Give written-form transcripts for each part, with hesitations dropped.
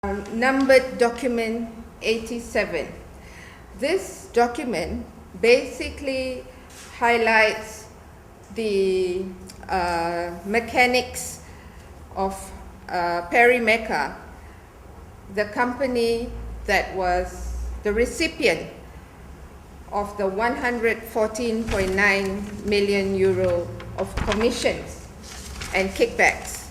numbered document 87. This document basically highlights the mechanics of Perimecca, the company that was the recipient of the 114.9 million euro of commissions and kickbacks,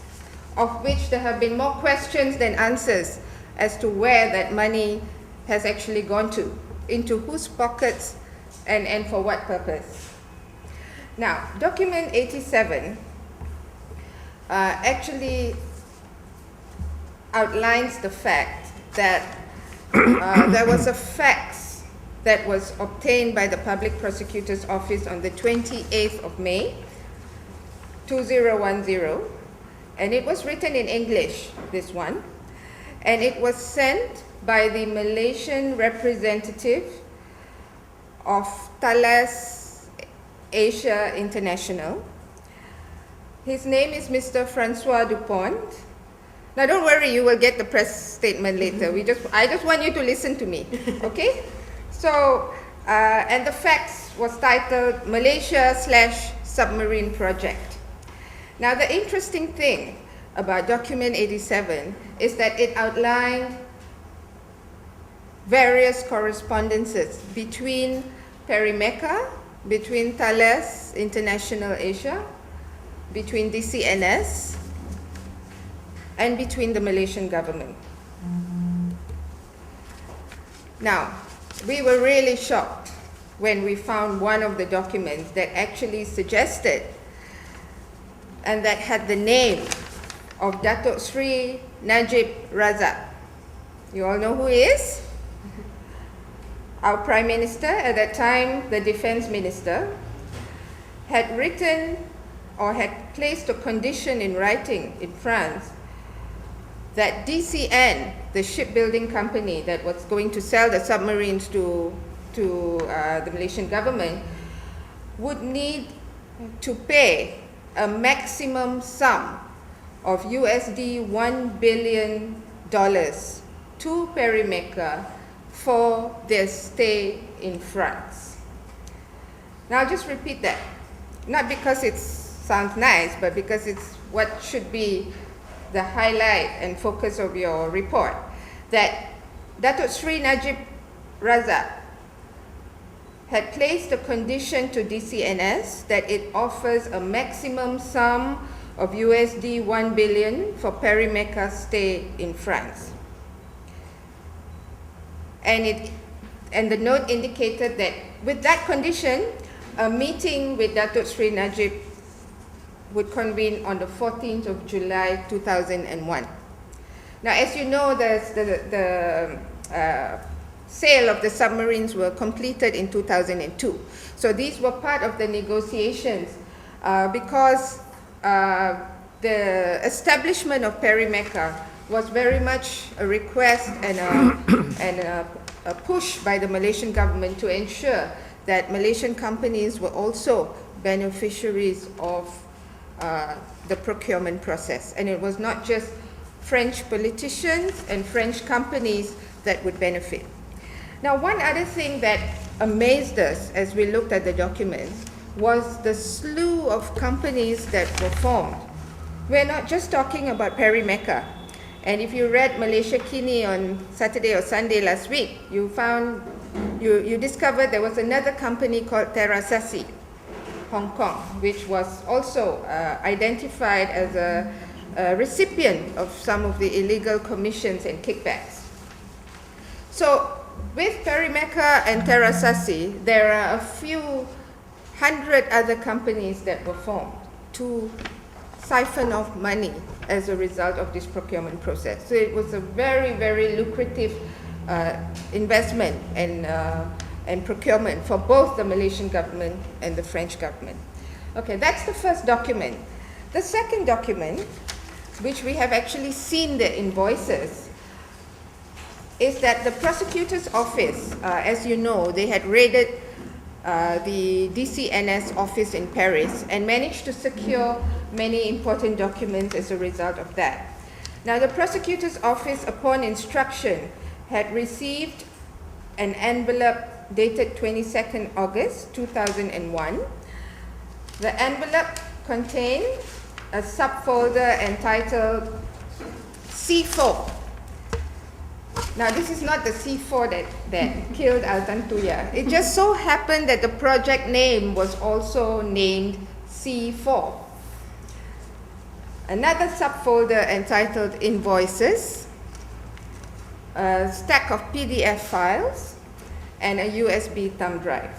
of which there have been more questions than answers as to where that money has actually gone to, into whose pockets, and for what purpose. Now, document 87 actually outlines the fact that there was a fax that was obtained by the Public Prosecutor's Office on the 28th of May, 2010, and it was written in English, this one, and it was sent by the Malaysian representative of Thales Asia International. His name is Mr. Francois Dupont. Now don't worry, you will get the press statement later. I just want you to listen to me, okay? So, and the fax was titled Malaysia/Submarine Project. Now the interesting thing about document 87 is that it outlined various correspondences between Perimecca, between Thales International Asia, between DCNS, and between the Malaysian government. Now, we were really shocked when we found one of the documents that actually suggested and that had the name of Datuk Sri Najib Razak. You all know who he is? Our Prime Minister, at that time the Defence Minister, had written or had placed a condition in writing in France that DCN, the shipbuilding company that was going to sell the submarines to the Malaysian government, would need to pay a maximum sum of USD $1 billion to Perimecca for their stay in France. Now I'll just repeat that, not because it sounds nice, but because it's what should be the highlight and focus of your report, that Datuk Sri Najib Razak had placed a condition to DCNS that it offers a maximum sum of USD $1 billion for Perimecca's stay in France. And the note indicated that with that condition, a meeting with Datuk Sri Najib would convene on the 14th of July 2001. Now, as you know, the sale of the submarines were completed in 2002. So these were part of the negotiations because the establishment of Perimecca was very much a request and a push by the Malaysian government to ensure that Malaysian companies were also beneficiaries of the procurement process. And it was not just French politicians and French companies that would benefit. Now, one other thing that amazed us as we looked at the documents was the slew of companies that were formed. We're not just talking about Perimecca. And if you read Malaysia Kini on Saturday or Sunday last week, you discovered there was another company called Terasasi, Hong Kong, which was also identified as a recipient of some of the illegal commissions and kickbacks. So with Perimecca and Terasasi, there are a few hundred other companies that were formed to siphon off money as a result of this procurement process. So it was a very, very lucrative investment and procurement for both the Malaysian government and the French government. Okay, that's the first document. The second document, which we have actually seen the invoices, is that the prosecutor's office, as you know, they had raided the DCNS office in Paris and managed to secure many important documents as a result of that. Now, the prosecutor's office, upon instruction, had received an envelope dated 22nd August 2001. The envelope contained a subfolder entitled C4. Now, this is not the C4 that killed Altantuya. It just so happened that the project name was also named C4. Another subfolder entitled Invoices, a stack of PDF files, and a USB thumb drive.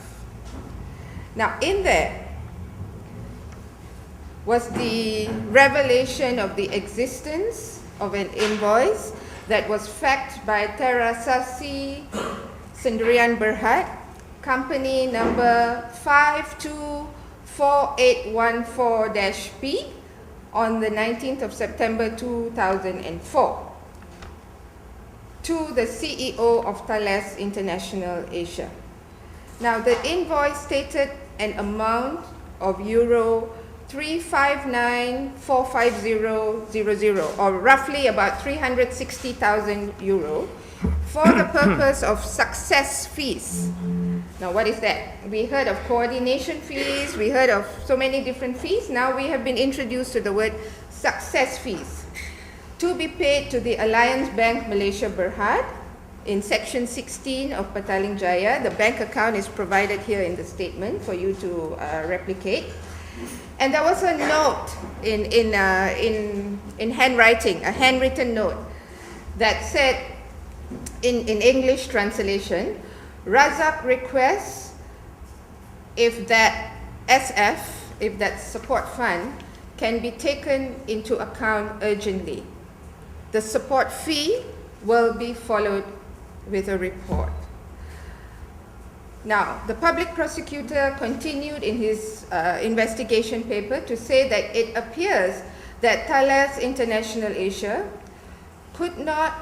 Now, in there was the revelation of the existence of an invoice that was faxed by Terasasi Sendirian Berhad, company number 524814-P, on the 19th of September 2004, to the CEO of Thales International Asia. Now, the invoice stated an amount of euro 359,450.00, or roughly about 360,000 euro, for the purpose of success fees. Now, what is that? We heard of coordination fees, we heard of so many different fees. Now we have been introduced to the word success fees, to be paid to the Alliance Bank Malaysia Berhad in section 16 of Petaling Jaya. The bank account is provided here in the statement for you to replicate. And there was a note in handwriting, a handwritten note, that said, in English translation, Razak requests if that SF, if that support fund, can be taken into account urgently. The support fee will be followed with a report. Now, the public prosecutor continued in his investigation paper to say that it appears that Thales International Asia could not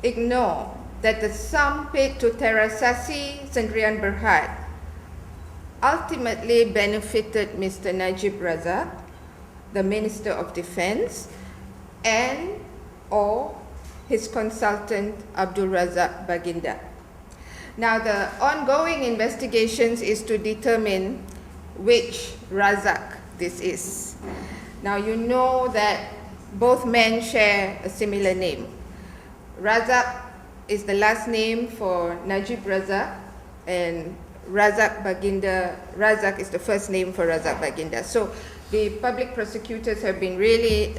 ignore that the sum paid to Terasasi Sendirian Berhad ultimately benefited Mr. Najib Razak, the Minister of Defense, and or his consultant Abdul Razak Baginda. Now, the ongoing investigations is to determine which Razak this is. Now, you know that both men share a similar name. Razak is the last name for Najib Razak, and Razak Baginda, Razak is the first name for Razak Baginda. So the public prosecutors have been really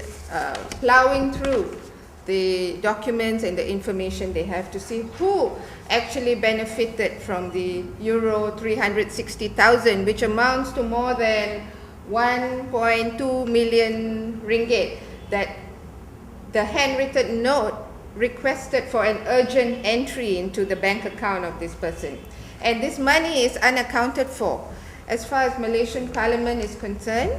plowing through the documents and the information they have to see who actually benefited from the euro 360,000, which amounts to more than 1.2 million ringgit, that the handwritten note requested for an urgent entry into the bank account of this person. And this money is unaccounted for. As far as Malaysian Parliament is concerned,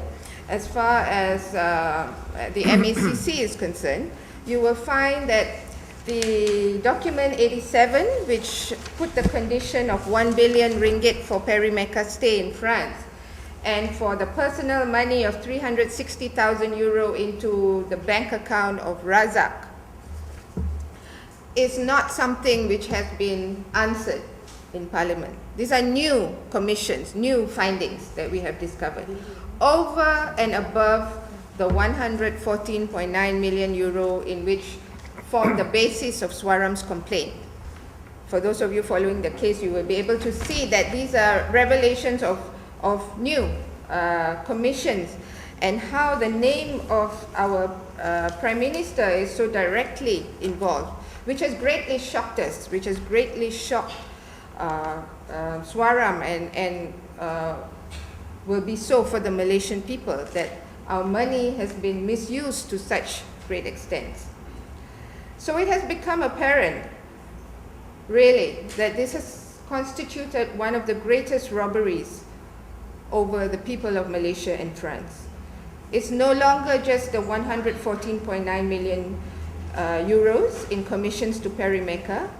as far as the MACC is concerned, you will find that the document 87, which put the condition of 1 billion ringgit for Perimeka's stay in France, and for the personal money of 360,000 euro into the bank account of Razak, is not something which has been answered in Parliament. These are new commissions, new findings that we have discovered, over and above the 114.9 million euro in which formed the basis of Swaram's complaint. For those of you following the case, you will be able to see that these are revelations of new commissions, and how the name of our Prime Minister is so directly involved, which has greatly shocked us, which has greatly shocked Swaram, and will be so for the Malaysian people, that our money has been misused to such great extent. So it has become apparent, really, that this has constituted one of the greatest robberies over the people of Malaysia and France. It's no longer just the 114.9 million euros in commissions to Perimeka.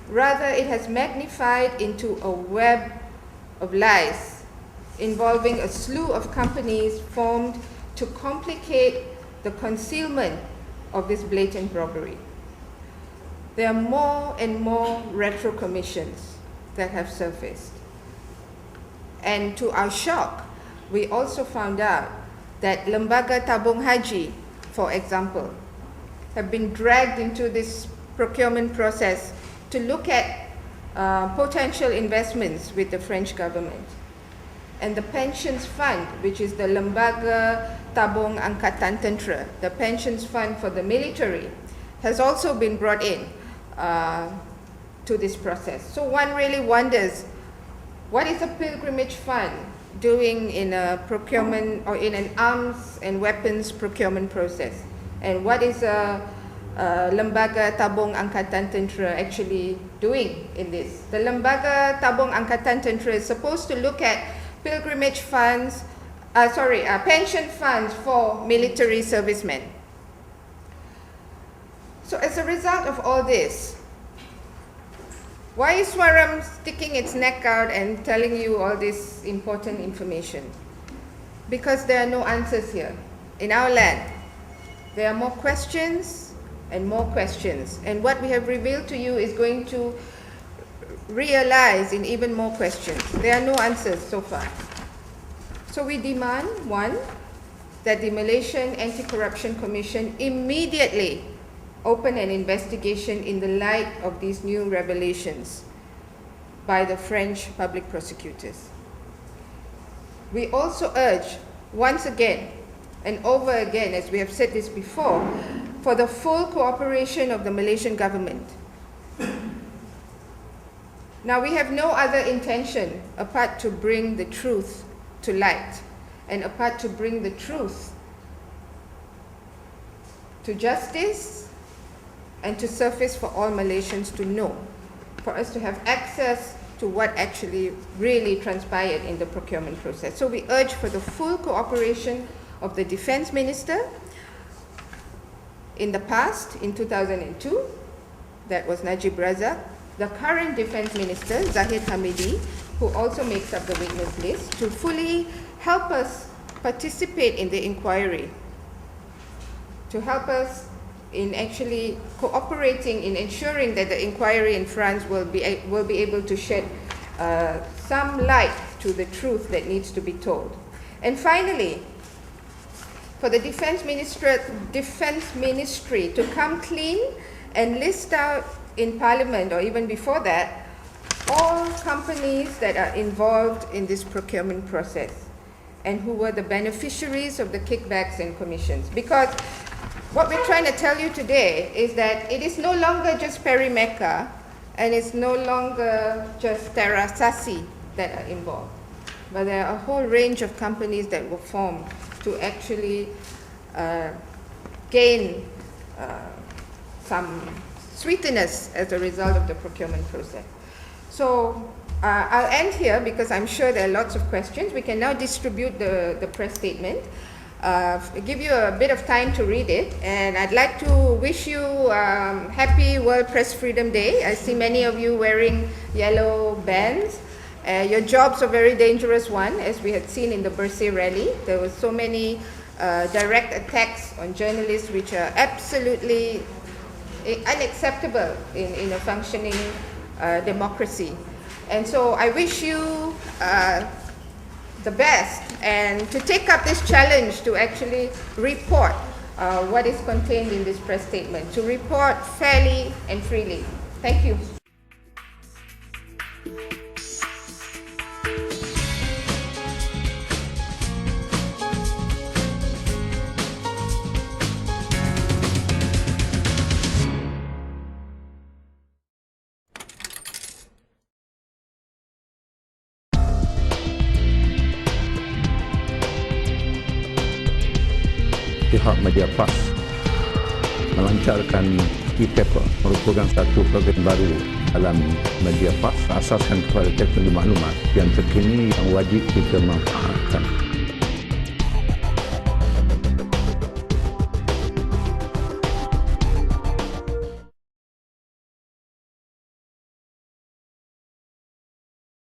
Rather, it has magnified into a web of lies involving a slew of companies formed to complicate the concealment of this blatant robbery. There are more and more retro commissions that have surfaced. And to our shock, we also found out that Lembaga Tabung Haji, for example, have been dragged into this procurement process to look at potential investments with the French government. And the pensions fund, which is the Lembaga Tabung Angkatan Tentera, the pensions fund for the military, has also been brought in to this process. So one really wonders, what is a pilgrimage fund doing in a procurement or in an arms and weapons procurement process? And what is a Lembaga Tabung Angkatan Tentera actually doing in this? The Lembaga Tabung Angkatan Tentera is supposed to look at pilgrimage funds, pension funds for military servicemen. So as a result of all this, why is Swaram sticking its neck out and telling you all this important information? Because there are no answers here. In our land, there are more questions and more questions. And what we have revealed to you is going to realize in even more questions. There are no answers so far. So we demand, one, that the Malaysian Anti-Corruption Commission immediately open an investigation in the light of these new revelations by the French public prosecutors. We also urge, once again and over again, as we have said this before, for the full cooperation of the Malaysian government. Now, we have no other intention apart to bring the truth to light and apart to bring the truth to justice and to surface for all Malaysians to know, for us to have access to what actually really transpired in the procurement process. So we urge for the full cooperation of the Defence Minister. In the past, in 2002, that was Najib Razak, the current Defence Minister, Zahid Hamidi, who also makes up the witness list, to fully help us participate in the inquiry, to help us in actually cooperating in ensuring that the inquiry in France will be able to shed some light to the truth that needs to be told. And finally, for the Defence Ministry to come clean and list out in Parliament, or even before that, all companies that are involved in this procurement process and who were the beneficiaries of the kickbacks and commissions. Because what we're trying to tell you today is that it is no longer just Perimecca and it's no longer just Terra Sasi that are involved, but there are a whole range of companies that were formed to actually gain some sweetness as a result of the procurement process. So I'll end here because I'm sure there are lots of questions. We can now distribute the press statement. Give you a bit of time to read it, and I'd like to wish you happy World Press Freedom Day. I see many of you wearing yellow bands. Your job's a very dangerous one, as we had seen in the Bersih rally. There were so many direct attacks on journalists which are absolutely unacceptable in a functioning democracy. And so I wish you the best, and to take up this challenge to actually report what is contained in this press statement, to report fairly and freely. Thank you. Pihak Media Plus melancarkan e-paper, merupakan satu program baru dalam Media Plus, asaskan kepada teknologi maklumat yang terkini yang wajib kita manfaatkan.